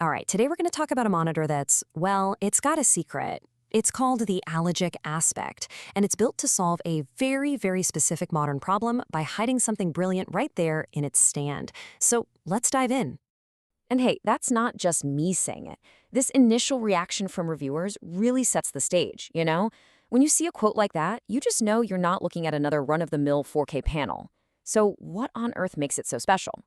All right, today we're going to talk about a monitor that's, well, it's got a secret. It's called the Alogic Aspect, and it's built to solve a very, very specific modern problem by hiding something brilliant right there in its stand. So let's dive in. And hey, that's not just me saying it. This initial reaction from reviewers really sets the stage, you know? When you see a quote like that, you just know you're not looking at another run-of-the-mill 4K panel. So what on earth makes it so special?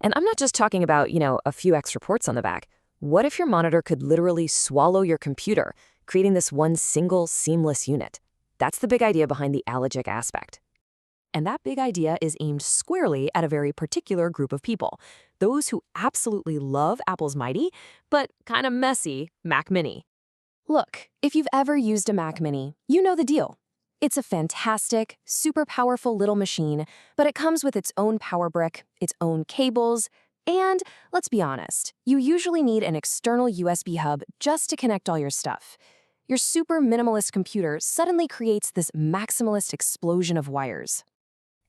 And I'm not just talking about, a few extra ports on the back. What if your monitor could literally swallow your computer, creating this one single seamless unit? That's the big idea behind the Alogic Aspect. And that big idea is aimed squarely at a very particular group of people, those who absolutely love Apple's mighty, but kind of messy Mac Mini. Look, if you've ever used a Mac Mini, you know the deal. It's a fantastic, super powerful little machine, but it comes with its own power brick, its own cables, and let's be honest, you usually need an external USB hub just to connect all your stuff. Your super minimalist computer suddenly creates this maximalist explosion of wires.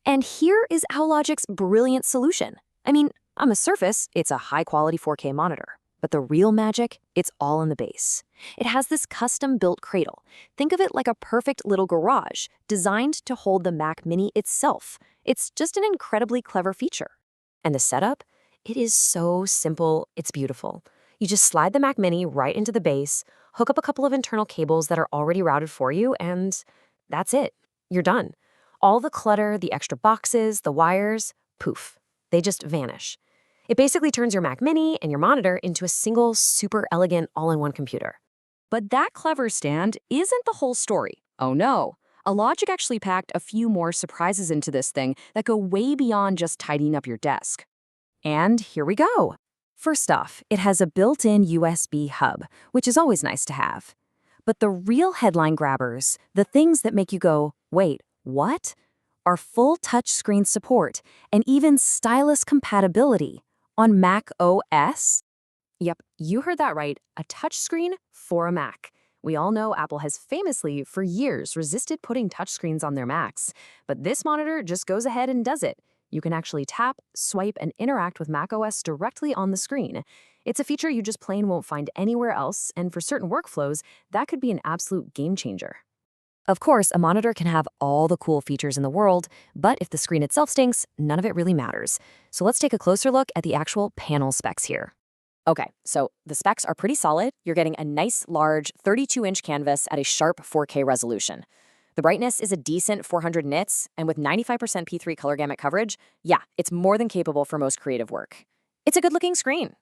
And here is Alogic's brilliant solution. I mean, on the surface, it's a high-quality 4K monitor. But the real magic, it's all in the base. It has this custom-built cradle. Think of it like a perfect little garage designed to hold the Mac Mini itself. It's just an incredibly clever feature. And the setup? It is so simple, it's beautiful. You just slide the Mac Mini right into the base, hook up a couple of internal cables that are already routed for you, and that's it. You're done. All the clutter, the extra boxes, the wires, poof, they just vanish. It basically turns your Mac Mini and your monitor into a single, super elegant, all-in-one computer. But that clever stand isn't the whole story. Oh no. Alogic actually packed a few more surprises into this thing that go way beyond just tidying up your desk. And here we go. First off, it has a built-in USB hub, which is always nice to have. But the real headline grabbers, the things that make you go, wait, what? Are full touchscreen support and even stylus compatibility. On Mac OS? Yep, you heard that right, a touchscreen for a Mac. We all know Apple has famously, for years, resisted putting touchscreens on their Macs, but this monitor just goes ahead and does it. You can actually tap, swipe, and interact with Mac OS directly on the screen. It's a feature you just plain won't find anywhere else, and for certain workflows, that could be an absolute game changer. Of course, a monitor can have all the cool features in the world, but if the screen itself stinks, none of it really matters. So let's take a closer look at the actual panel specs here. Okay, so the specs are pretty solid. You're getting a nice, large 32-inch canvas at a sharp 4K resolution. The brightness is a decent 400 nits, and with 95% P3 color gamut coverage, yeah, it's more than capable for most creative work. It's a good-looking screen.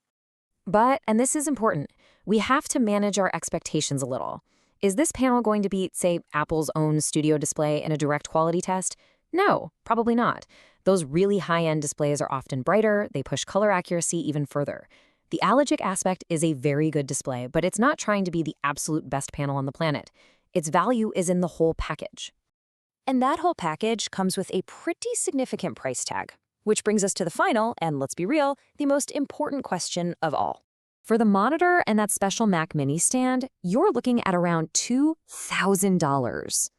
But, and this is important, we have to manage our expectations a little. Is this panel going to beat, say, Apple's own studio display in a direct quality test? No, probably not. Those really high-end displays are often brighter, they push color accuracy even further. The Alogic Aspect is a very good display, but it's not trying to be the absolute best panel on the planet. Its value is in the whole package. And that whole package comes with a pretty significant price tag, which brings us to the final, and let's be real, the most important question of all. For the monitor and that special Mac Mini stand, you're looking at around $2,000.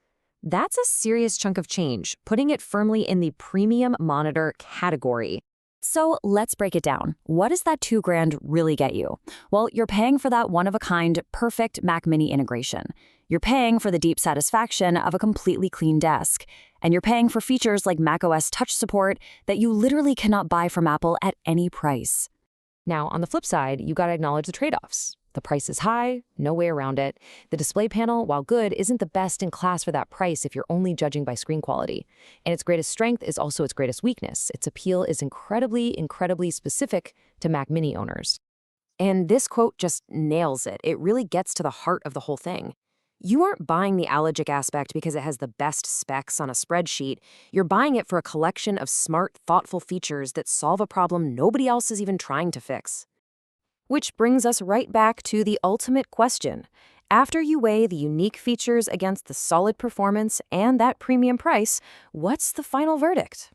That's a serious chunk of change, putting it firmly in the premium monitor category. So let's break it down. What does that $2,000 really get you? Well, you're paying for that one-of-a-kind, perfect Mac Mini integration. You're paying for the deep satisfaction of a completely clean desk. And you're paying for features like macOS touch support that you literally cannot buy from Apple at any price. Now, on the flip side, you gotta acknowledge the trade-offs. The price is high, no way around it. The display panel, while good, isn't the best in class for that price if you're only judging by screen quality. And its greatest strength is also its greatest weakness. Its appeal is incredibly, incredibly specific to Mac Mini owners. And this quote just nails it. It really gets to the heart of the whole thing. You aren't buying the Alogic Aspect because it has the best specs on a spreadsheet. You're buying it for a collection of smart, thoughtful features that solve a problem nobody else is even trying to fix. Which brings us right back to the ultimate question. After you weigh the unique features against the solid performance and that premium price, what's the final verdict?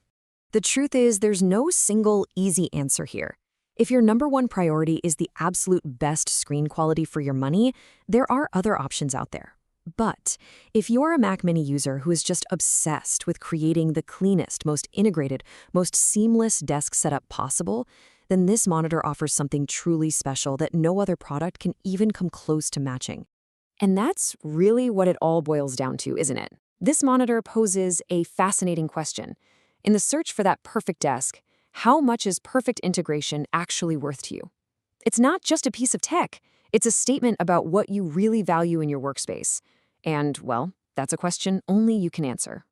The truth is, there's no single easy answer here. If your number one priority is the absolute best screen quality for your money, there are other options out there. But if you're a Mac Mini user who is just obsessed with creating the cleanest, most integrated, most seamless desk setup possible, then this monitor offers something truly special that no other product can even come close to matching. And that's really what it all boils down to, isn't it? This monitor poses a fascinating question. In the search for that perfect desk, how much is perfect integration actually worth to you? It's not just a piece of tech. It's a statement about what you really value in your workspace. And, well, that's a question only you can answer.